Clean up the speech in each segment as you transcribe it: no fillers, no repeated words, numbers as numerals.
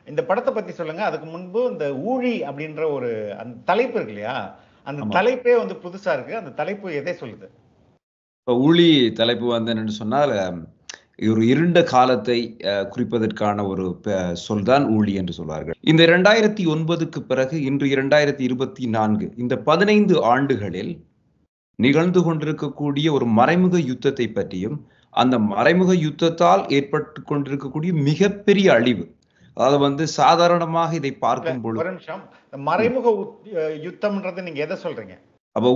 இந்த படத்தை பத்தி சொல்லுங்க. அதுக்கு முன்பு இந்த ஊழி அப்படின்ற ஒரு அந்த தலைப்பு இருக்கு இல்லையா? அந்த ஆமா. தலைப்பே வந்து புதுசா இருக்கு. அந்த தலைப்பு எதை சொல்லுது? இப்ப ஊழி தலைப்பு வந்து என்னன்னு சொன்னால், ஒரு இருண்ட காலத்தை குறிப்பதற்கான ஒரு சொல்தான் ஊழி என்று சொல்வார்கள். இந்த 2009க்கு பிறகு இன்று 2024 இந்த 15 ஆண்டுகளில் நிகழ்ந்து கொண்டிருக்கக்கூடிய ஒரு மறைமுக யுத்தத்தை பற்றியும், அந்த மறைமுக யுத்தத்தால் ஏற்பட்டு கொண்டிருக்கக்கூடிய மிகப்பெரிய அழிவு, அதாவது வந்து சாதாரணமாக இதை பார்க்கும் பொழுது ஒரு நிமிஷம். மறைமுக யுத்தம்ன்றது நீங்க எதை சொல்றீங்க? அப்ப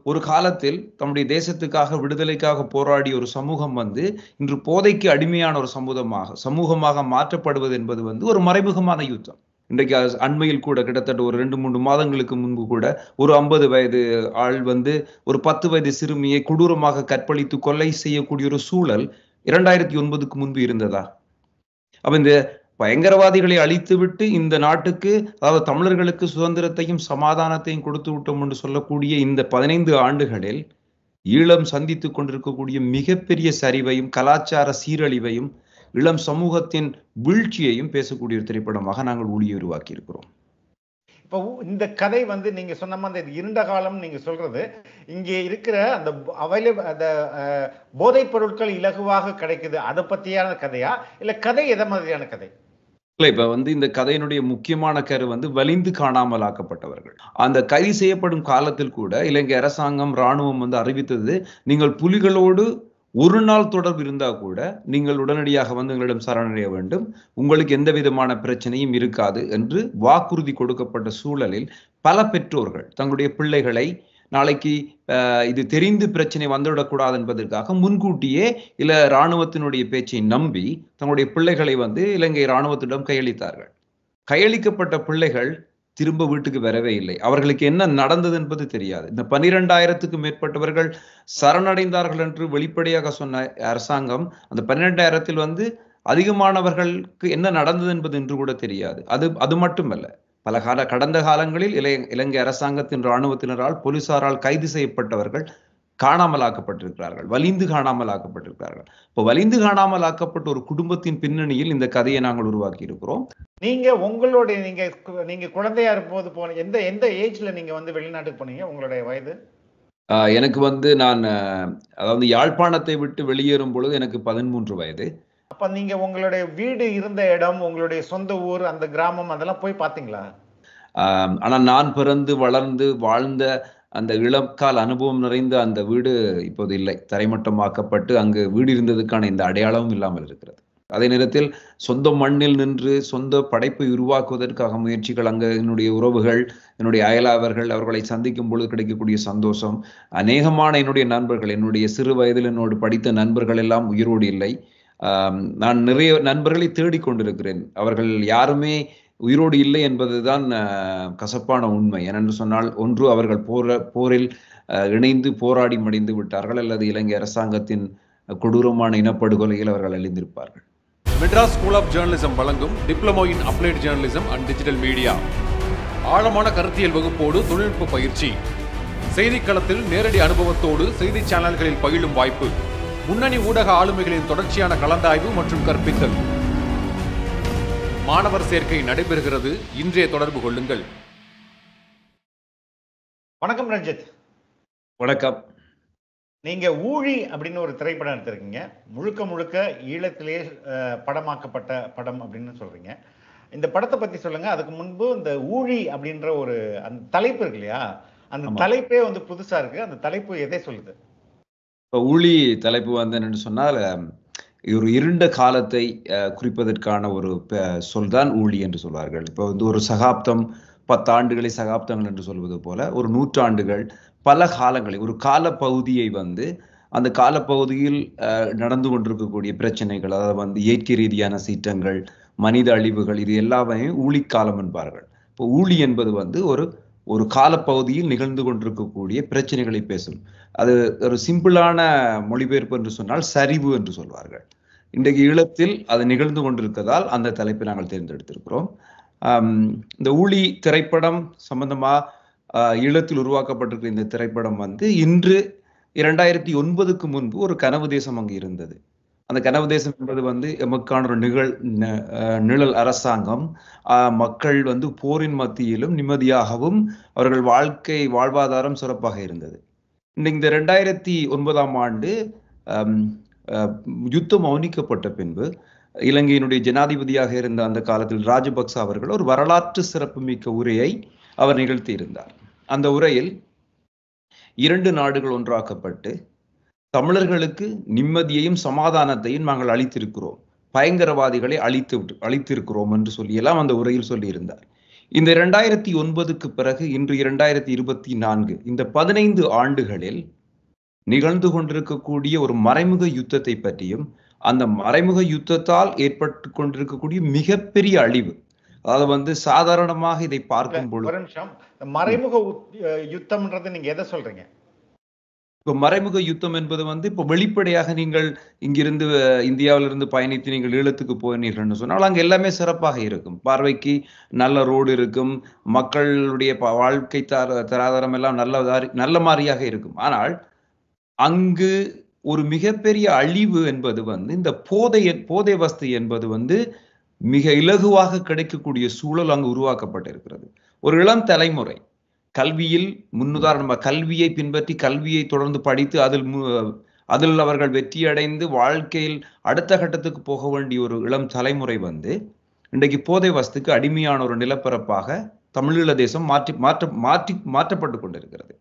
ஒரு காலத்தில் தம்முடைய தேசத்துக்காக விடுதலைக்காக போராடிய ஒரு சமூகம் வந்து இன்று போதைக்கு அடிமையான ஒரு சமூகமாக மாற்றப்படுவது என்பது வந்து ஒரு மறைமுகமான யுத்தம். இன்றைக்கு அண்மையில் கூட கிட்டத்தட்ட ஒரு 2-3 மாதங்களுக்கு முன்பு கூட ஒரு 50 வயது ஆள் வந்து ஒரு 10 வயது சிறுமியை கொடூரமாக கற்பழித்து கொலை செய்யக்கூடிய ஒரு சூழல் 2009க்கு முன்பு இருந்ததா? அப்ப இந்த பயங்கரவாதிகளை அழித்துவிட்டு இந்த நாட்டுக்கு, அதாவது தமிழர்களுக்கு சுதந்திரத்தையும் சமாதானத்தையும் கொடுத்து விட்டோம் என்று சொல்லக்கூடிய இந்த 15 ஆண்டுகளில் ஈழம் சந்தித்துக் கொண்டிருக்கக்கூடிய மிகப்பெரிய சரிவையும் கலாச்சார சீரழிவையும் இளம் சமூகத்தின் வீழ்ச்சியையும் பேசக்கூடிய ஒரு திரைப்படமாக நாங்கள் ஊழியை உருவாக்கி இருக்கிறோம். இப்போ இந்த கதை வந்து நீங்க சொன்ன மாதிரி இருண்ட காலம் நீங்க சொல்றது, இங்கே இருக்கிற அந்த அந்த போதைப் பொருட்கள் இலகுவாக கிடைக்குது, அதை பத்தியான கதையா இல்ல கதை எதை மாதிரியான கதை? இப்ப வந்து இந்த கதையினுடைய முக்கியமான கரு வந்து வலிந்து காணாமல் ஆக்கப்பட்டவர்கள். அந்த கைது செய்யப்படும் காலத்தில் கூட இலங்கை அரசாங்கம் ராணுவம் வந்து அறிவித்தது, நீங்கள் புலிகளோடு ஒரு நாள் தொடர்பு இருந்தா கூட நீங்கள் உடனடியாக வந்து எங்களிடம் சரணடைய வேண்டும், உங்களுக்கு எந்த விதமான பிரச்சனையும் இருக்காது என்று வாக்குறுதி கொடுக்கப்பட்ட சூழலில் பல பெற்றோர்கள் தங்களுடைய பிள்ளைகளை நாளைக்கு இது தெரிந்து பிரச்சனை வந்துவிடக்கூடாது என்பதற்காக முன்கூட்டியே இல்ல இராணுவத்தினுடைய பேச்சை நம்பி தங்களுடைய பிள்ளைகளை வந்து இலங்கை இராணுவத்திடம் கையளித்தார்கள். கையளிக்கப்பட்ட பிள்ளைகள் திரும்ப வீட்டுக்கு வரவே இல்லை. அவர்களுக்கு என்ன நடந்தது என்பது தெரியாது. இந்த 12,000க்கும் மேற்பட்டவர்கள் சரணடைந்தார்கள் என்று வெளிப்படையாக சொன்ன அரசாங்கம் அந்த 12,000த்தில் வந்து அதிகமானவர்களுக்கு என்ன நடந்தது என்பது என்று கூட தெரியாது. அது மட்டுமல்ல, கடந்த காலங்களில் இலங்கை அரசாங்கத்தின் இராணுவத்தினரால் போலீசாரால் கைது செய்யப்பட்டவர்கள் காணாமலாக்கப்பட்டிருக்கிறார்கள், வலிந்து காணாமலாக்கப்பட்டிருக்கிறார்கள். இப்போ வலிந்து காணாமலாக்கப்பட்ட ஒரு குடும்பத்தின் பின்னணியில் இந்த கதையை நாங்கள் உருவாக்கி இருக்கிறோம். நீங்க குழந்தையா இருக்கும்போது போன எந்த ஏஜ்ல நீங்க வந்து வெளிநாட்டுக்கு போனீங்க? உங்களுடைய வயது? எனக்கு வந்து நான் அதாவது யாழ்ப்பாணத்தை விட்டு வெளியேறும் பொழுது எனக்கு 13 வயது. அப்ப நீங்க உங்களுடைய வீடு இருந்த இடம், உங்களுடைய சொந்த ஊர், அந்த கிராமம் அதெல்லாம் போய் பாத்தீங்களா? ஆனா நான் பிறந்து வளர்ந்து வாழ்ந்த அந்த இளக்கால அனுபவம் நிறைந்த அந்த வீடு இப்போது இல்லை, தரைமட்டமாக்கப்பட்டு அங்கு வீடு இருந்ததுக்கான இந்த அடையாளமும் இல்லாமல் இருக்கிறது. அதே நேரத்தில் சொந்த மண்ணில் நின்று சொந்த படைப்பை உருவாக்குவதற்காக முயற்சிகள், அங்கு என்னுடைய உறவுகள், என்னுடைய அயலாவர்கள், அவர்களை சந்திக்கும் பொழுது கிடைக்கக்கூடிய சந்தோஷம், அநேகமான என்னுடைய நண்பர்கள், என்னுடைய சிறு வயதில் என்னோடு படித்த நண்பர்கள் எல்லாம் உயிரோடு இல்லை. நான் நிறைய நண்பர்களை தேடிக்கொண்டிருக்கிறேன், அவர்கள் யாருமே உயிரோடு இல்லை என்பதுதான் கசப்பான உண்மை. ஏனென்று சொன்னால், ஒன்று அவர்கள் போரில் இணைந்து போராடி மடிந்து விட்டார்கள், அல்லது இலங்கை அரசாங்கத்தின் கொடூரமான இனப்படுகொலையில் அவர்கள் அழிந்திருப்பார்கள். மெட்ராஸ் ஸ்கூல் ஆஃப் ஜேர்னலிசம் வழங்கும் diploma in applied journalism and digital media ஆழமான கருத்தியல் வகுப்போடு தொழில்நுட்ப பயிற்சி, செய்திக்களத்தில் நேரடி அனுபவத்தோடு செய்தி சேனல்களில் பயிலும் வாய்ப்பு, முன்னணி ஊடக ஆளுமைகளின் தொடர்ச்சியான கலந்தாய்வு மற்றும் கற்பித்தல். மாணவர் சேர்க்கை நடைபெறுகிறது. இன்றைய தொடர்பு கொள்ளுங்கள். வணக்கம் ரஞ்சித். வணக்கம். நீங்க ஊழி அப்படின்னு ஒரு திரைப்படம் எடுத்திருக்கீங்க. முழுக்க ஈழத்திலேயே படமாக்கப்பட்ட படம் அப்படின்னு சொல்றீங்க. இந்த படத்தை பத்தி சொல்லுங்க. அதுக்கு முன்பு இந்த ஊழி அப்படின்ற ஒரு அந்த தலைப்பு இருக்கு இல்லையா? அந்த தலைப்பே வந்து புதுசா இருக்கு. அந்த தலைப்பு எதை சொல்லுது? ஊழி தலைப்பு வந்து என்னன்னு சொன்னால், ஒரு இருண்ட காலத்தை குறிப்பதற்கான ஒரு சொல்தான் ஊழி என்று சொல்வார்கள். இப்போ வந்து ஒரு சகாப்தம், 10 ஆண்டுகளை சகாப்தங்கள் என்று சொல்வது போல ஒரு 100 ஆண்டுகள், பல காலங்களை, ஒரு காலப்பகுதியை வந்து அந்த காலப்பகுதியில் நடந்து கொண்டிருக்கக்கூடிய பிரச்சனைகள், அதாவது வந்து இயற்கை ரீதியான சீற்றங்கள், மனித அழிவுகள், இது எல்லாமே ஊழிக்காலம் என்பார்கள். இப்போ ஊழி என்பது வந்து ஒரு காலப்பகுதியில் நிகழ்ந்து கொண்டிருக்கக்கூடிய பிரச்சனைகளை பேசும். அது ஒரு சிம்பிளான மொழிபெயர்ப்பு என்று சொன்னால் சரிவு என்று சொல்வார்கள். இன்றைக்கு ஈழத்தில் அது நிகழ்ந்து கொண்டிருப்பதால் அந்த தலைப்பை நாங்கள் தேர்ந்தெடுத்திருக்கிறோம். இந்த ஊழி திரைப்படம் சம்பந்தமா ஈழத்தில் உருவாக்கப்பட்டிருக்கிற இந்த திரைப்படம் வந்து இன்று 2009க்கு முன்பு ஒரு கனவு தேசம் அங்கு இருந்தது. அந்த கனவு தேசம் என்பது வந்து எமக்கான ஒரு நிழல் அரசாங்கம். மக்கள் வந்து போரின் மத்தியிலும் நிம்மதியாகவும் அவர்கள் வாழ்வாதாரம் சிறப்பாக இருந்தது. இந்த 2009ஆம் ஆண்டு யுத்தம் மௌனிக்கப்பட்ட பின்பு இலங்கையினுடைய ஜனாதிபதியாக இருந்த அந்த காலத்தில் ராஜபக்ச அவர்கள் ஒரு வரலாற்று சிறப்புமிக்க உரையை அவர் நிகழ்த்தியிருந்தார். அந்த உரையில் 2 நாடுகள் ஒன்றாக்கப்பட்டு தமிழர்களுக்கு நிம்மதியையும் சமாதானத்தையும் நாங்கள் அளித்திருக்கிறோம், பயங்கரவாதிகளை அழித்திருக்கிறோம் என்று சொல்லியெல்லாம் அந்த உரையில் சொல்லியிருந்தார். இந்த 2009க்கு பிறகு இன்று 2024 இந்த 15 ஆண்டுகளில் நிகழ்ந்து கொண்டிருக்கக்கூடிய ஒரு மறைமுக யுத்தத்தை பற்றியும் அந்த மறைமுக யுத்தத்தால் ஏற்பட்டு கொண்டிருக்கக்கூடிய மிகப்பெரிய அழிவு, அதாவது வந்து சாதாரணமாக இதை பார்க்கும் பொழுது மறைமுக யுத்தம்ன்றது நீங்க எதை சொல்றீங்க? இப்ப மறைமுக யுத்தம் என்பது வந்து இப்ப வெளிப்படையாக நீங்கள் இங்கிருந்து இந்தியாவிலிருந்து பயணித்து நீங்கள் ஈழத்துக்கு போனீர்கள்னு சொன்னால் அங்க எல்லாமே சிறப்பாக இருக்கும், பார்வைக்கு நல்ல ரோடு இருக்கும், மக்களுடைய வாழ்க்கை தராதரம் எல்லாம் நல்ல மாதிரியாக இருக்கும். ஆனால் அங்கு ஒரு மிகப்பெரிய அழிவு என்பது வந்து இந்த போதை வஸ்து என்பது வந்து மிக இலகுவாக கிடைக்கக்கூடிய சூழல் அங்கு உருவாக்கப்பட்டிருக்கிறது. ஒரு இளம் தலைமுறை கல்வியில் முன்னுதாரணமாக கல்வியை பின்பற்றி கல்வியை தொடர்ந்து படித்து அதில் அவர்கள் வெற்றியடைந்து வாழ்க்கையில் அடுத்த கட்டத்துக்கு போக வேண்டிய ஒரு இளம் தலைமுறை வந்து இன்றைக்கு போதை வஸ்துக்கு அடிமையான ஒரு நிலப்பரப்பாக தமிழீழ தேசம் மாற்றப்பட்டு கொண்டிருக்கிறது.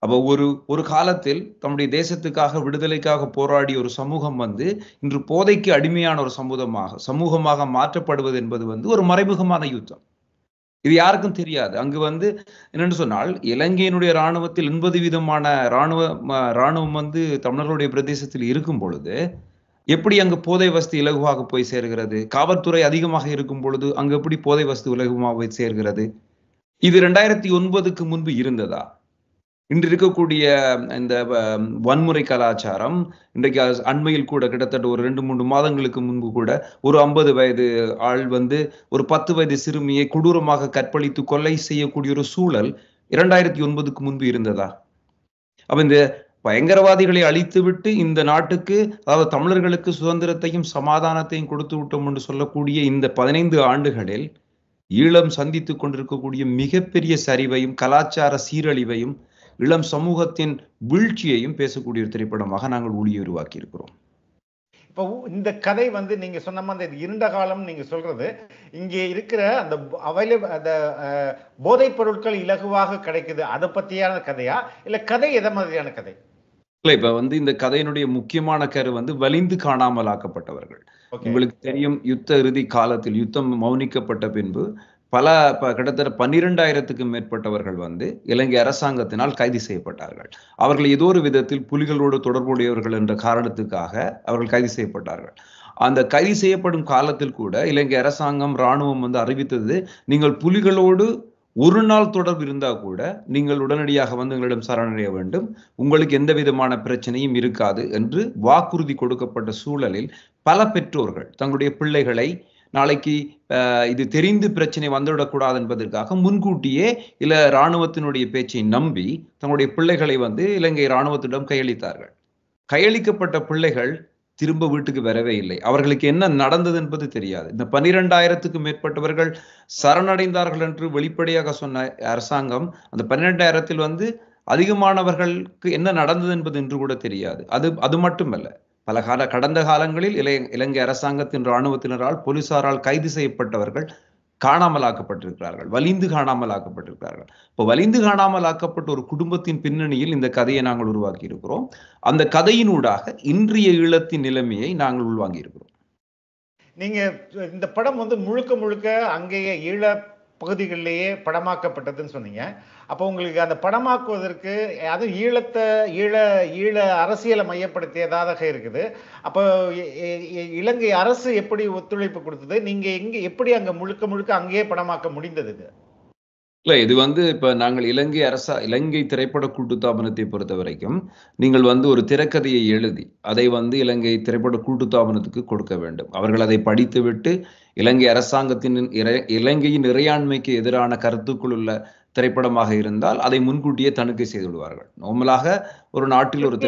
அப்போ ஒரு காலத்தில் தம்முடைய தேசத்துக்காக விடுதலைக்காக போராடிய ஒரு சமூகம் வந்து இன்று போதைக்கு அடிமையான ஒரு சமூகமாக மாற்றப்படுவது என்பது வந்து ஒரு மறைமுகமான யுத்தம். இது யாருக்கும் தெரியாது. அங்கு வந்து என்னென்னு சொன்னால் இலங்கையினுடைய இராணுவத்தில் 80% இராணுவம் வந்து தமிழர்களுடைய பிரதேசத்தில் இருக்கும் பொழுது எப்படி அங்கு போதை வஸ்து இலகுவாக போய் சேர்கிறது? காவல்துறை அதிகமாக இருக்கும் பொழுது அங்கு எப்படி போதை வஸ்து இலகுவாக போய் சேர்கிறது? இது 2009க்கு முன்பு இருந்ததா? இன்று இருக்கக்கூடிய இந்த வன்முறை கலாச்சாரம் இன்றைக்கு அண்மையில் கூட கிட்டத்தட்ட ஒரு 2-3 மாதங்களுக்கு முன்பு கூட ஒரு 50 வயது ஆள் வந்து ஒரு 10 வயது சிறுமியை கொடூரமாக கற்பழித்து கொலை செய்யக்கூடிய ஒரு சூழல் 2009க்கு முன்பு இருந்ததா? அப்ப இந்த பயங்கரவாதிகளை அழித்துவிட்டு இந்த நாட்டுக்கு, அதாவது தமிழர்களுக்கு சுதந்திரத்தையும் சமாதானத்தையும் கொடுத்து விட்டோம் என்று சொல்லக்கூடிய இந்த 15 ஆண்டுகளில் ஈழம் சந்தித்து கொண்டிருக்கக்கூடிய மிகப்பெரிய சரிவையும் கலாச்சார சீரழிவையும் இளம் சமூகத்தின் வீழ்ச்சியையும் பேசக்கூடிய ஒரு திரைப்படமாக நாங்கள் உருவாக்கி இருக்கிறோம். இப்போ இந்த கதை வந்து நீங்க சொன்ன மாதிரி இருண்ட காலம் நீங்க சொல்றது இங்கே இருக்கிற அந்த அந்த போதைப் பொருட்கள் இலகுவாக கிடைக்குது அதை பத்தியான கதையா, இல்ல கதை எதை மாதிரியான கதை? இல்ல, இப்ப வந்து இந்த கதையினுடைய முக்கியமான கரு வந்து வலிந்து காணாமல் ஆக்கப்பட்டவர்கள். உங்களுக்கு தெரியும், யுத்த இறுதி காலத்தில் யுத்தம் மௌனிக்கப்பட்ட பின்பு கிட்டத்தட்ட 12,000க்கும் மேற்பட்டவர்கள் வந்து இலங்கை அரசாங்கத்தினால் கைது செய்யப்பட்டார்கள். அவர்கள் ஏதோ ஒரு விதத்தில் புலிகளோடு தொடர்புடையவர்கள் என்ற காரணத்துக்காக அவர்கள் கைது செய்யப்பட்டார்கள். அந்த கைது செய்யப்படும் காலத்தில் கூட இலங்கை அரசாங்கம் இராணுவம் வந்து அறிவித்தது, நீங்கள் புலிகளோடு ஒரு நாள் தொடர்பு இருந்தா கூட நீங்கள் உடனடியாக வந்து எங்களிடம் சரணடைய வேண்டும், உங்களுக்கு எந்த விதமான பிரச்சனையும் இருக்காது என்று வாக்குறுதி கொடுக்கப்பட்ட சூழலில் பல பெற்றோர்கள் தங்களுடைய பிள்ளைகளை நாளைக்கு இது தெரிந்து பிரச்சனை வந்துவிடக்கூடாது என்பதற்காக முன்கூட்டியே இராணுவத்தினுடைய பேச்சை நம்பி தங்களுடைய பிள்ளைகளை வந்து இலங்கை இராணுவத்திடம் கையளித்தார்கள். கையளிக்கப்பட்ட பிள்ளைகள் திரும்ப வீட்டுக்கு வரவே இல்லை. அவர்களுக்கு என்ன நடந்தது என்பது தெரியாது. இந்த 12,000க்கும் மேற்பட்டவர்கள் சரணடைந்தார்கள் என்று வெளிப்படையாக சொன்ன அரசாங்கம் அந்த 12,000ல் வந்து அதிகமானவர்களுக்கு என்ன நடந்தது என்பது என்று கூட தெரியாது. அது மட்டுமல்ல, கடந்த காலங்களில் இலங்கை அரசாங்கத்தின் இராணுவத்தினரால் போலீசாரால் கைது செய்யப்பட்டவர்கள் காணாமலாக்கப்பட்டிருக்கிறார்கள், வலிந்து காணாமலாக்கப்பட்டிருக்கிறார்கள். இப்போ வலிந்து காணாமலாக்கப்பட்ட ஒரு குடும்பத்தின் பின்னணியில் இந்த கதையை நாங்கள் உருவாக்கி இருக்கிறோம். அந்த கதையினூடாக இன்றைய ஈழத்தின் நிலைமையை நாங்கள் உள்வாங்கி இருக்கிறோம். நீங்க இந்த படம் வந்து முழுக்க அங்கேயே ஈழ பகுதிகளிலேயே படமாக்கப்பட்டதுன்னு சொன்னீங்க. அப்போ உங்களுக்கு அந்த படமாக்குவதற்கு அதுவும் ஈழ அரசியலை மையப்படுத்தியதாக இருக்குது. அப்போ இலங்கை அரசு எப்படி ஒத்துழைப்பு கொடுத்தது? நீங்க எப்படி அங்க முழுக்க அங்கேயே படமாக்க முடிந்தது? இல்ல, இது வந்து இப்ப நாங்கள் இலங்கை திரைப்பட கூட்டுத்தாபனத்தை பொறுத்த வரைக்கும் நீங்கள் வந்து ஒரு திரைக்கதையை எழுதி அதை வந்து இலங்கை திரைப்பட கூட்டுத்தாபனத்துக்கு கொடுக்க வேண்டும். அவர்கள் அதை படித்துவிட்டு இலங்கை அரசாங்கத்தின் இலங்கையின் இறையாண்மைக்கு எதிரான கருத்துக்குள் உள்ள திரைப்படமாக இருந்தால் அதை முன்கூட்டியே தணிக்கை செய்து விடுவார்கள். நார்மலாக ஒரு நாட்டில் ஒரு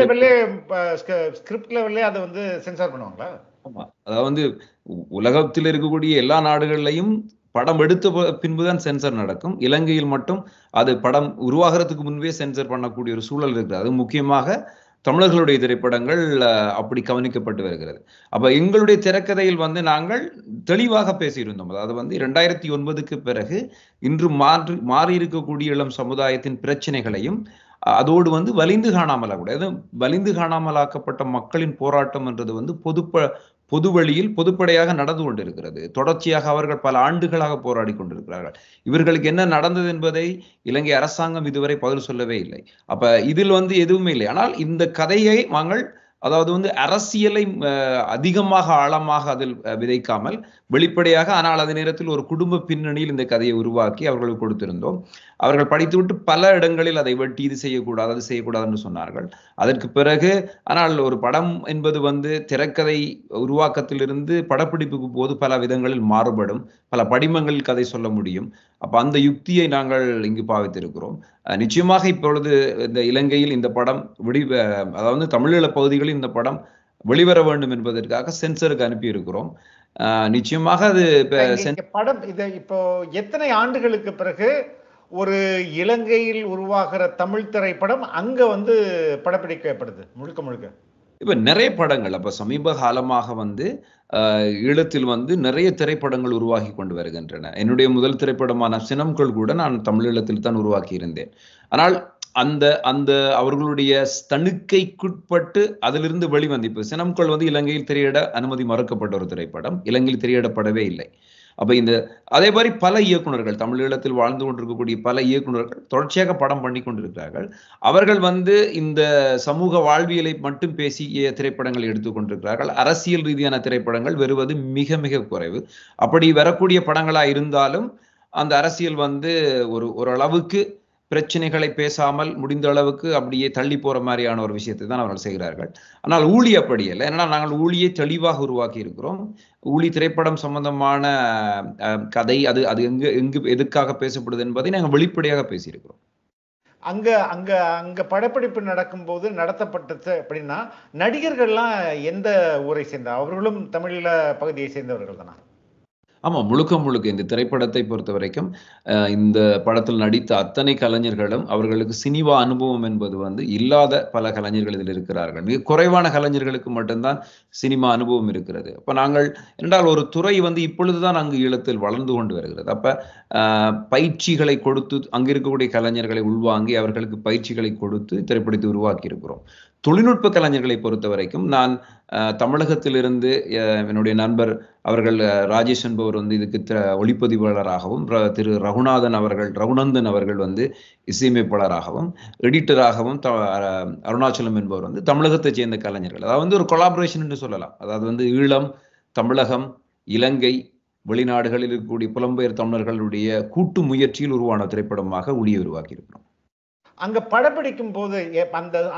ஸ்கிரிப்ட் லெவல்லே அதை வந்து சென்சார் பண்ணுவாங்களா? ஆமா, அதாவது வந்து உலகத்தில் இருக்கக்கூடிய எல்லா நாடுகள்லையும் படம் எடுத்த பின்புதான் சென்சர் நடக்கும். இலங்கையில் மட்டும் அது படம் உருவாகிறதுக்கு முன்பே சென்சர் பண்ணக்கூடிய ஒரு சூழல் இருக்கிறது. அது முக்கியமாக தமிழர்களுடைய திரைப்படங்கள் அப்படி கவனிக்கப்பட்டு வருகிறது. அப்ப எங்களுடைய திரைக்கதையில் வந்து நாங்கள் தெளிவாக பேசியிருந்தோம். அதாவது வந்து 2009க்கு பிறகு இன்று மாறி இருக்கக்கூடிய இளம் சமுதாயத்தின் பிரச்சனைகளையும் அதோடு வந்து வலிந்து காணாமலாக வலிந்து காணாமலாக்கப்பட்ட மக்களின் போராட்டம் என்றது வந்து பொது வழியில் பொதுப்படையாக நடந்து கொண்டிருக்கிறது. தொடர்ச்சியாக அவர்கள் பல ஆண்டுகளாக போராடி கொண்டிருக்கிறார்கள். இவர்களுக்கு என்ன நடந்தது என்பதை இலங்கை அரசாங்கம் இதுவரை பதில் சொல்லவே இல்லை. அப்ப இதில் வந்து எதுவுமே இல்லை. ஆனால் இந்த கதையை நாங்கள் அதாவது வந்து அரசியலை அதிகமாக ஆழமாக அதில் விதைக்காமல் வெளிப்படையாக, ஆனால் அதே நேரத்தில் ஒரு குடும்ப பின்னணியில் இந்த கதையை உருவாக்கி அவர்களுக்கு கொடுத்திருந்தோம். அவர்கள் படித்துவிட்டு பல இடங்களில் அதை வெட்டி இது செய்யக்கூடாது அது செய்யக்கூடாது என்று சொன்னார்கள். அதற்கு பிறகு ஆனால் ஒரு படம் என்பது வந்து திரைக்கதை உருவாக்கத்திலிருந்து படப்பிடிப்புக்கு போது பல விதங்களில் மாறுபடும், பல படிமங்களில் கதை சொல்ல முடியும். அப்ப அந்த யுக்தியை நாங்கள் இங்கு பாவித்திருக்கிறோம். நிச்சயமாக இப்பொழுது இந்த இலங்கையில் இந்த படம் அதாவது தமிழீழ பகுதிகளில் இந்த படம் வெளிவர வேண்டும் என்பதற்காக சென்சருக்கு அனுப்பி இருக்கிறோம். நிச்சயமாக அது படம் இதை இப்போ எத்தனை ஆண்டுகளுக்கு பிறகு ஒரு இலங்கையில் உருவாகிற தமிழ் திரைப்படம் அங்க வந்து படப்பிடிக்கப்படுது முழுக்க முழுக்க? இப்ப நிறைய படங்கள் அப்ப சமீப காலமாக வந்து ஈழத்தில் வந்து நிறைய திரைப்படங்கள் உருவாகி கொண்டு வருகின்றன. என்னுடைய முதல் திரைப்படமான சினம்கள் கூட நான் தமிழீழத்தில் தான் உருவாக்கி இருந்தேன். ஆனால் அந்த அந்த அவர்களுடைய தணிக்கைக்குட்பட்டு அதிலிருந்து வெளிவந்து இப்ப சினம்கள் வந்து இலங்கையில் திரையிட அனுமதி மறுக்கப்பட்ட ஒரு திரைப்படம், இலங்கையில் திரையிடப்படவே இல்லை. அப்ப இந்த அதே மாதிரி பல இயக்குநர்கள் தமிழீழத்தில் வாழ்ந்து கொண்டிருக்கக்கூடிய பல இயக்குநர்கள் தொடர்ச்சியாக படம் பண்ணி கொண்டிருக்கிறார்கள். அவர்கள் வந்து இந்த சமூக வாழ்வியலை மட்டும் பேசிய திரைப்படங்கள் எடுத்துக்கொண்டிருக்கிறார்கள். அரசியல் ரீதியான திரைப்படங்கள் வருவது மிக மிக குறைவு. அப்படி வரக்கூடிய படங்களா இருந்தாலும் அந்த அரசியல் வந்து ஓரளவுக்கு பிரச்சனைகளை பேசாமல் முடிந்த அளவுக்கு அப்படியே தள்ளி போற மாதிரியான ஒரு விஷயத்தை தான் அவர்கள் செய்கிறார்கள். ஆனால் ஊழி அப்படி இல்லை. ஏன்னா நாங்கள் ஊழியை தெளிவாக உருவாக்கி இருக்கிறோம். ஊழி திரைப்படம் சம்பந்தமான கதை அது எங்கு எதுக்காக பேசப்படுது என்பதை நாங்கள் வெளிப்படையாக பேசியிருக்கிறோம். அங்க அங்க அங்க படப்பிடிப்பு நடக்கும் போது நடத்தப்பட்டது அப்படின்னா நடிகர்கள்லாம் எந்த ஊரை சேர்ந்த? அவர்களும் தமிழீழ பகுதியை சேர்ந்தவர்கள் தானா? ஆமா, முழுக்க இந்த திரைப்படத்தை பொறுத்த வரைக்கும் இந்த படத்தில் நடித்த அத்தனை கலைஞர்களும் அவர்களுக்கு சினிமா அனுபவம் என்பது வந்து இல்லாத பல கலைஞர்கள் இதில் இருக்கிறார்கள். மிக குறைவான கலைஞர்களுக்கு மட்டும்தான் சினிமா அனுபவம் இருக்கிறது. அப்ப நாங்கள் என்றால் ஒரு துறை வந்து இப்பொழுதுதான் அங்கு ஈழத்தில் வளர்ந்து கொண்டு வருகிறது. அப்ப பயிற்சிகளை கொடுத்து அங்கு இருக்கக்கூடிய கலைஞர்களை உள்வாங்கி அவர்களுக்கு பயிற்சிகளை கொடுத்து திரைப்படத்தை உருவாக்கி இருக்கிறோம். தொழில்நுட்ப கலைஞர்களை பொறுத்த வரைக்கும் நான் தமிழகத்திலிருந்து என்னுடைய நண்பர் அவர்கள் ராஜேஷ் என்பவர் வந்து இதுக்கு ஒளிப்பதிவாளராகவும், திரு ரகுநந்தன் அவர்கள் வந்து இசையமைப்பாளராகவும், எடிட்டராகவும் அருணாச்சலம் என்பவர் வந்து தமிழகத்தைச் சேர்ந்த கலைஞர்கள். அதாவது வந்து ஒரு கொலாபரேஷன் என்று சொல்லலாம். அதாவது வந்து ஈழம், தமிழகம், இலங்கை, வெளிநாடுகளில் இருக்கக்கூடிய புலம்பெயர் தமிழர்களுடைய கூட்டு முயற்சியில் உருவான திரைப்படமாக ஒளியை உருவாக்கி இருக்கிறோம். அங்க படப்பிடிக்கும் போது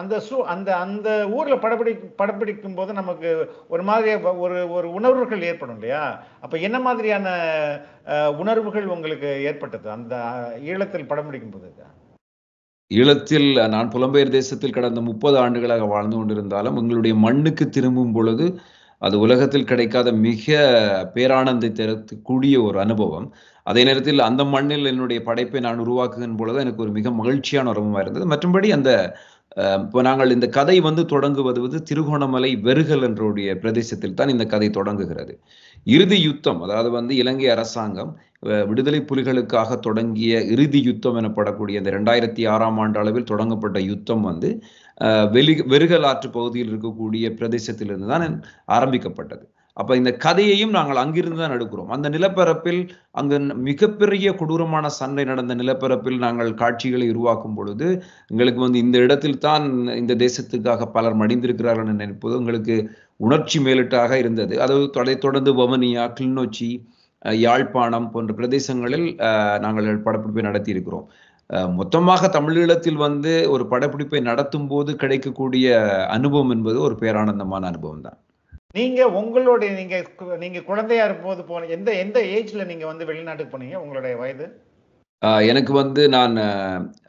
அந்த ஊர்ல படப்பிடிக்கும் போது நமக்கு ஒரு மாதிரி ஒரு உணர்வுகள் ஏற்படும் இல்லையா? அப்ப என்ன மாதிரியான உணர்வுகள் உங்களுக்கு ஏற்பட்டது அந்த ஈழத்தில் படம் பிடிக்கும் போது? ஈழத்தில் நான் புலம்பெயர் தேசத்தில் கடந்த 30 ஆண்டுகளாக வாழ்ந்து கொண்டிருந்தாலும் எங்களுடைய மண்ணுக்கு திரும்பும் பொழுது அது உலகத்தில் கிடைக்காத மிக பேரானந்தை தரக்கூடிய ஒரு அனுபவம். அதே நேரத்தில் அந்த மண்ணில் என்னுடைய படைப்பை நான் உருவாக்குகின்ற பொழுது எனக்கு ஒரு மிக மகிழ்ச்சியான அனுபவமாக இருந்தது. மற்றும்படி அந்த இப்போ நாங்கள் இந்த கதை வந்து தொடங்குவது திருகோணமலை வெறுகல் என்றுடைய பிரதேசத்தில் தான் இந்த கதை தொடங்குகிறது. இறுதி யுத்தம், அதாவது வந்து இலங்கை அரசாங்கம் விடுதலை புலிகளுக்காக தொடங்கிய இறுதி யுத்தம் எனப்படக்கூடிய இந்த 2006ஆம் ஆண்டு அளவில் தொடங்கப்பட்ட யுத்தம் வந்து வெறுகல் ஆற்று பகுதியில் இருக்கக்கூடிய பிரதேசத்திலிருந்து தான் ஆரம்பிக்கப்பட்டது. அப்ப இந்த கதையையும் நாங்கள் அங்கிருந்து தான் எடுக்கிறோம். அந்த நிலப்பரப்பில் அங்கு மிகப்பெரிய கொடூரமான சண்டை நடந்த நிலப்பரப்பில் நாங்கள் காட்சிகளை உருவாக்கும் பொழுது எங்களுக்கு வந்து இந்த இடத்தில் தான் இந்த தேசத்துக்காக பலர் மடிந்திருக்கிறார்கள் என்று நினைப்பது எங்களுக்கு உணர்ச்சி மேலிட்டாக இருந்தது. அதை தொடர்ந்து வவுனியா, கிளிநொச்சி, யாழ்ப்பாணம் போன்ற பிரதேசங்களில் நாங்கள் படப்பிடிப்பை நடத்தி இருக்கிறோம். மொத்தமாக தமிழீழத்தில் வந்து ஒரு படப்பிடிப்பை நடத்தும் போது கிடைக்கக்கூடிய அனுபவம் என்பது ஒரு பேரானந்தமான அனுபவம் தான். நீங்க உங்களுடைய நீங்க குழந்தையா இருக்கும்போது எந்த ஏஜ்ல நீங்க வந்து வெளிநாட்டுக்கு போனீங்க? உங்களுடைய வயது? எனக்கு வந்து நான்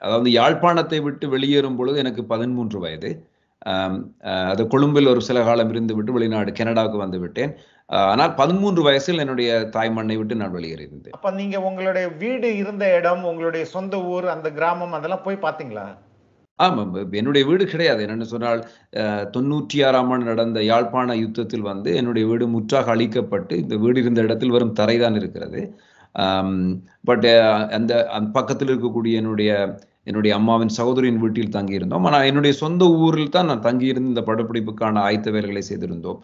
அதாவது யாழ்ப்பாணத்தை விட்டு வெளியேறும் பொழுது எனக்கு 13 வயது. அது கொழும்பில் ஒரு சில காலம் இருந்து விட்டு வெளிநாடு கனடாவுக்கு வந்து விட்டேன். ஆனால் 13 வயசில் என்னுடைய தாய் மண்ணை விட்டு நான் வெளியேறியிருந்தேன். அப்ப நீங்க உங்களுடைய வீடு இருந்த இடம், உங்களுடைய சொந்த ஊர், அந்த கிராமம் அதெல்லாம் போய் பாத்தீங்களா? ஆமாம், என்னுடைய வீடு கிடையாது. என்னென்னு சொன்னால் 96ஆம் ஆண்டு நடந்த யாழ்ப்பாண யுத்தத்தில் வந்து என்னுடைய வீடு முற்றாக அழிக்கப்பட்டு இந்த வீடு இருந்த இடத்தில் வெறும் தரைதான் இருக்கிறது. பட் அந்த பக்கத்தில் இருக்கக்கூடிய என்னுடைய அம்மாவின் சகோதரியின் வீட்டில் தங்கியிருந்தோம். ஆனால் என்னுடைய சொந்த ஊரில் தான் நான் தங்கியிருந்து இந்த படப்பிடிப்புக்கான ஆயத்த வேலைகளை செய்திருந்தோம்.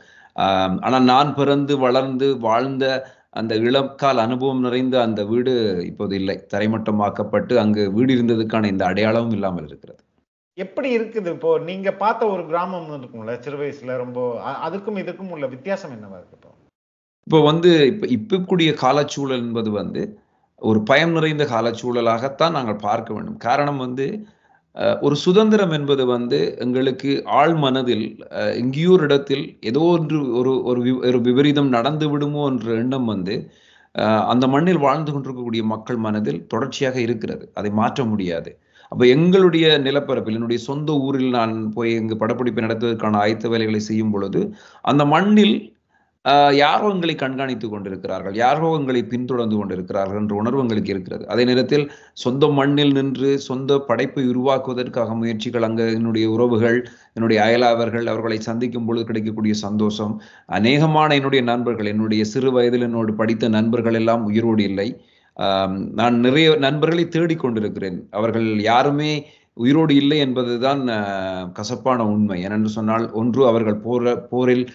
ஆனால் நான் பிறந்து வளர்ந்து வாழ்ந்த அந்த இளக்கால அனுபவம் நிறைந்த அந்த வீடு இப்போது இல்லை, தரைமட்டமாக்கப்பட்டு அங்கு வீடு இருந்ததுக்கான இந்த அடையாளமும் இல்லாமல் இருக்கிறது. எப்படி இருக்குது இப்போ நீங்க பார்த்த ஒரு கிராமம் இருக்கும்ல சிறு வயசுல, ரொம்ப அதுக்கும் இதுக்கும் உள்ள வித்தியாசம் என்னவா இருக்கு? இப்போ வந்து இப்ப கூடிய காலச்சூழல் என்பது வந்து ஒரு பயம் நிறைந்த காலச்சூழலாகத்தான் நாங்கள் பார்க்க வேண்டும். காரணம் வந்து ஒரு சுதந்திரம் என்பது வந்து எங்களுக்கு ஆழ் மனதில் எங்கேயோ ஒரு இடத்தில் ஏதோ ஒன்று ஒரு விபரீதம் நடந்து விடுமோ என்ற எண்ணம் வந்து அந்த மண்ணில் வாழ்ந்து கொண்டிருக்கக்கூடிய மக்கள் மனதில் தொடர்ச்சியாக இருக்கிறது. அதை மாற்ற முடியாது. அப்ப எங்களுடைய நிலப்பரப்பில் என்னுடைய சொந்த ஊரில் நான் போய் எங்கு படப்பிடிப்பை நடத்துவதற்கான ஆயத்த வேலைகளை செய்யும் பொழுது அந்த மண்ணில் யாரோ எங்களை கண்காணித்துக் கொண்டிருக்கிறார்கள், யாரோ எங்களை பின்தொடர்ந்து கொண்டிருக்கிறார்கள் என்ற உணர்வு எங்களுக்கு இருக்கிறது. அதே நேரத்தில் சொந்த மண்ணில் நின்று சொந்த படைப்பை உருவாக்குவதற்காக முயற்சிகள், அங்கே என்னுடைய உறவுகள், என்னுடைய அயலாவர்கள், அவர்களை சந்திக்கும் பொழுது கிடைக்கக்கூடிய சந்தோஷம். அநேகமான என்னுடைய நண்பர்கள், என்னுடைய சிறு வயதில் என்னோடு படித்த நண்பர்கள் எல்லாம் உயிரோடு இல்லை. நான் நிறைய நண்பர்களை தேடிக்கொண்டிருக்கிறேன். அவர்கள் யாருமே உயிரோடு இல்லை என்பதுதான் கசப்பான உண்மை. ஏனென்று சொன்னால், ஒன்று அவர்கள் போரில்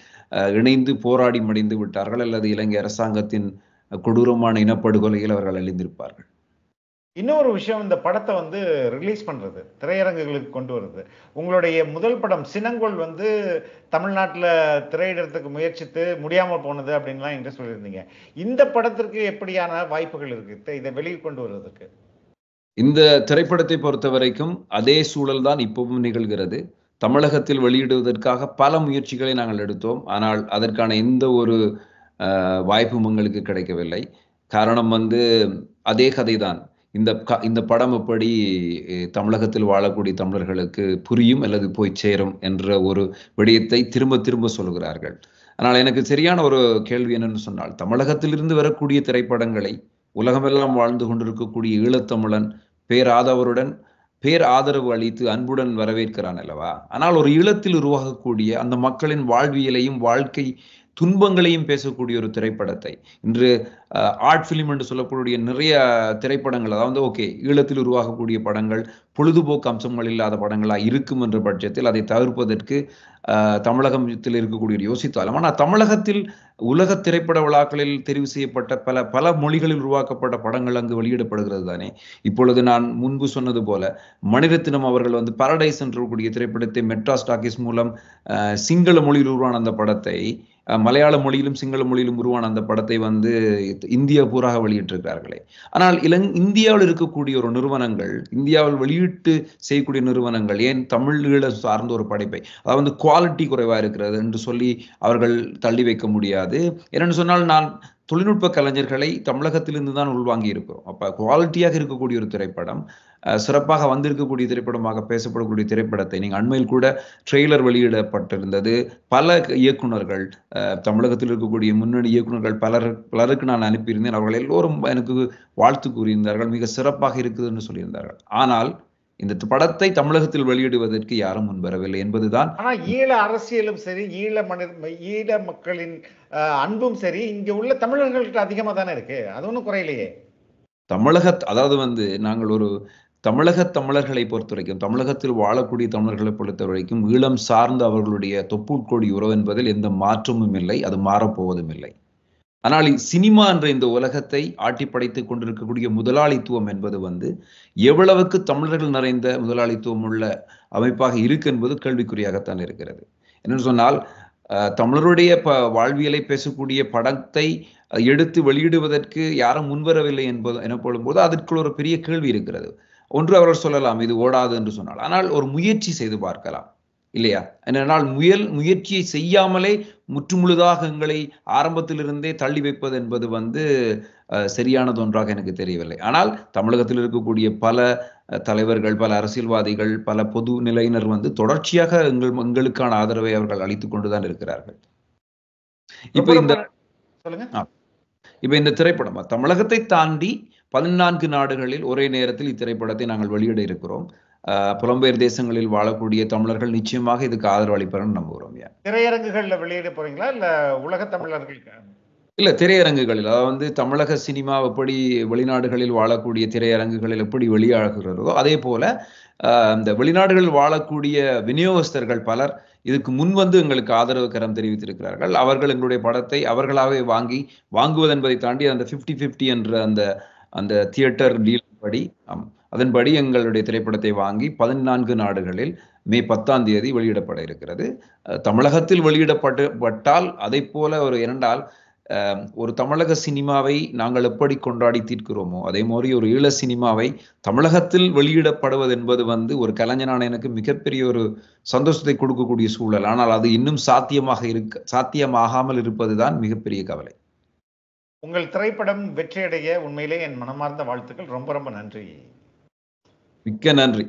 இணைந்து போராடி மடிந்து விட்டார்கள், அல்லது இலங்கை அரசாங்கத்தின் கொடூரமான இனப்படுகொலையில் அவர்கள் அழிந்திருப்பார்கள். இன்னொரு விஷயம், இந்த படத்தை வந்து ரிலீஸ் பண்றது, திரையரங்குகளுக்கு கொண்டு வருது. உங்களுடைய முதல் படம் சினங்கொள் வந்து தமிழ்நாட்டில் திரையிடறதுக்கு முயற்சித்து முடியாமல் போனது அப்படின்லாம் என்று சொல்லியிருந்தீங்க. இந்த படத்திற்கு எப்படியான வாய்ப்புகள் இருக்கு இதை வெளியே கொண்டு வருவதற்கு? இந்த திரைப்படத்தை பொறுத்த வரைக்கும் அதே சூழல் தான் இப்பவும் நிகழ்கிறது. தமிழகத்தில் வெளியிடுவதற்காக பல முயற்சிகளை நாங்கள் எடுத்தோம். ஆனால் அதற்கான எந்த ஒரு வாய்ப்பும் எங்களுக்கு கிடைக்கவில்லை. காரணம் வந்து அதே கதைதான். இந்த படம் எப்படி தமிழகத்தில் வாழக்கூடிய தமிழர்களுக்கு புரியும் அல்லது போய் சேரும் என்ற ஒரு விடயத்தை திரும்ப திரும்ப சொல்கிறார்கள். ஆனால் எனக்கு சரியான ஒரு கேள்வி என்னன்னு சொன்னால், தமிழகத்திலிருந்து வரக்கூடிய திரைப்படங்களை உலகமெல்லாம் வாழ்ந்து கொண்டிருக்கக்கூடிய ஈழத்தமிழன் பேர் ஆதரவு அளித்து அன்புடன் வரவேற்கிறான் அல்லவா? ஆனால் ஒரு ஈழத்தில் உருவாகக்கூடிய அந்த மக்களின் வாழ்வியலையும் வாழ்க்கை துன்பங்களையும் பேசக்கூடிய ஒரு திரைப்படத்தை, இன்று ஆர்ட் ஃபிலிம் என்று சொல்லக்கூடிய நிறைய திரைப்படங்கள், அதாவது ஓகே, ஈழத்தில் உருவாகக்கூடிய படங்கள் பொழுதுபோக்கு அம்சங்கள் இல்லாத படங்களாக இருக்கும் என்ற பட்சத்தில் அதை தவிர்ப்பதற்கு தமிழகத்தில் இருக்கக்கூடிய யோசித்தாலும், ஆனால் தமிழகத்தில் உலக திரைப்பட விழாக்களில் தெரிவு செய்யப்பட்ட பல மொழிகளில் உருவாக்கப்பட்ட படங்கள் அங்கு வெளியிடப்படுகிறது தானே. இப்பொழுது நான் முன்பு சொன்னது போல மணிரத்னம் அவர்கள் வந்து பாரடைஸ் என்ற திரைப்படத்தை மெட்ராஸ் டாக்கீஸ் மூலம் சிங்கள மொழியில் உருவான அந்த படத்தை, மலையாள மொழியிலும் சிங்கள மொழியிலும் உருவான அந்த படத்தை வந்து இந்தியா பூராக வெளியிட்டிருக்கிறார்களே. ஆனால் இந்தியாவில் இருக்கக்கூடிய ஒரு நிறுவனங்கள், இந்தியாவில் வெளியிட்டு செய்யக்கூடிய நிறுவனங்கள் ஏன் தமிழ் ஈழ சார்ந்த ஒரு படைப்பை, அதாவது குவாலிட்டி குறைவா இருக்கிறது என்று சொல்லி அவர்கள் தள்ளி வைக்க முடியாது. என்னென்னு சொன்னால், நான் தொழில்நுட்ப கலைஞர்களை தமிழகத்திலிருந்து தான் உள்வாங்கி இருக்கிறோம். அப்ப குவாலிட்டியாக இருக்கக்கூடிய ஒரு திரைப்படம், சிறப்பாக வந்திருக்கக்கூடிய திரைப்படமாக பேசப்படக்கூடிய திரைப்படத்தை, நீங்க அண்மையில் கூட ட்ரெய்லர் வெளியிடப்பட்டிருந்தது. பல இயக்குநர்கள், தமிழகத்தில் இருக்கக்கூடிய முன்னணி இயக்குநர்கள் பலருக்கு நான் அனுப்பியிருந்தேன். அவர்கள் எல்லோரும் எனக்கு வாழ்த்து கூறியிருந்தார்கள், மிக சிறப்பாக இருக்குதுன்னு சொல்லியிருந்தார்கள். ஆனால் இந்த படத்தை தமிழகத்தில் வெளியிடுவதற்கு யாரும் முன்வரவில்லை என்பதுதான். ஆனா ஈழ அரசியலும் சரி, ஈழ மக்களின் அன்பும் சரி இங்க உள்ள தமிழர்கள்ட்ட அதிகமா தானே இருக்கு. அது ஒன்றும் குறையிலையே. அதாவது வந்து நாங்கள் ஒரு தமிழர்களை பொறுத்த வரைக்கும், தமிழகத்தில் வாழக்கூடிய தமிழர்களை பொறுத்த வரைக்கும் ஈழம் சார்ந்த அவர்களுடைய தொப்புள்கொடி உறவு என்பதில் எந்த மாற்றமும் இல்லை, அது மாறப்போவதும் இல்லை. ஆனால் சினிமா என்ற இந்த உலகத்தை ஆட்டி படைத்துக் கொண்டிருக்கக்கூடிய முதலாளித்துவம் என்பது வந்து எவ்வளவுக்கு தமிழர்கள் நிறைந்த முதலாளித்துவம் உள்ள அமைப்பாக இருக்கு என்பது கேள்விக்குறியாகத்தான் இருக்கிறது. என்னன்னு சொன்னால், தமிழருடைய வாழ்வியலை பேசக்கூடிய படத்தை எடுத்து வெளியிடுவதற்கு யாரும் முன்வரவில்லை எனப்படும் போது அதற்குள் ஒரு பெரிய கேள்வி இருக்கிறது. ஒன்று, அவர்கள் சொல்லலாம் இது ஓடாது என்று சொன்னால், ஆனால் ஒரு முயற்சி செய்து பார்க்கலாம். இல்லையா? ஏனென்றால் முயற்சியை செய்யாமலே முற்றுமுழுதாக எங்களை ஆரம்பத்திலிருந்தே தள்ளி வைப்பது என்பது வந்து சரியானது ஒன்றாக எனக்கு தெரியவில்லை. ஆனால் தமிழகத்தில் இருக்கக்கூடிய பல தலைவர்கள், பல அரசியல்வாதிகள், பல பொது நிலையினர் வந்து தொடர்ச்சியாக எங்களுக்கான ஆதரவை அவர்கள் அளித்துக் கொண்டுதான் இருக்கிறார்கள். இப்ப இந்த திரைப்படம் தமிழகத்தை தாண்டி 14 நாடுகளில் ஒரே நேரத்தில் இத்திரைப்படத்தை நாங்கள் வெளியிட இருக்கிறோம். புலம்பெயர் தேசங்களில் வாழக்கூடிய தமிழர்கள் நிச்சயமாக இதுக்கு ஆதரவு அளிப்பார்கள் நம்புகிறோம். திரையரங்குகள்ல வெளியிட போறீங்களா இல்ல உலக தமிழர்களுக்கு? இல்ல, திரையரங்குகளில், அதாவது தமிழக சினிமா எப்படி வெளிநாடுகளில் வாழக்கூடிய திரையரங்குகளில் எப்படி வெளியாகிறதோ அதே போல இந்த வெளிநாடுகளில் வாழக்கூடிய விநியோகஸ்தர்கள் பலர் இதுக்கு முன் வந்து எங்களுக்கு ஆதரவு கரம் தெரிவித்திருக்கிறார்கள். அவர்கள் எங்களுடைய படத்தை அவர்களாகவே வாங்குவது என்பதை தாண்டி அந்த 50-50 என்ற அந்த தியேட்டர் டீல் படி அதன்படி எங்களுடைய திரைப்படத்தை வாங்கி 14 நாடுகளில் மே 10ஆம் தேதி வெளியிடப்பட இருக்கிறது. தமிழகத்தில் வெளியிடப்பட்டால் அதை போல ஒரு தமிழக சினிமாவை நாங்கள் எப்படி கொண்டாடி தீர்க்கிறோமோ அதே மாதிரி ஒரு ஈழ சினிமாவை தமிழகத்தில் வெளியிடப்படுவது என்பது வந்து ஒரு கலைஞனான எனக்கு மிகப்பெரிய ஒரு சந்தோஷத்தை கொடுக்கக்கூடிய சூழல். ஆனால் அது இன்னும் சாத்தியமாகாமல் இருப்பதுதான் மிகப்பெரிய கவலை. உங்கள் திரைப்படம் வெற்றியடைய உண்மையிலே என் மனமார்ந்த வாழ்த்துக்கள். ரொம்ப ரொம்ப நன்றி. மிக்க நன்றி.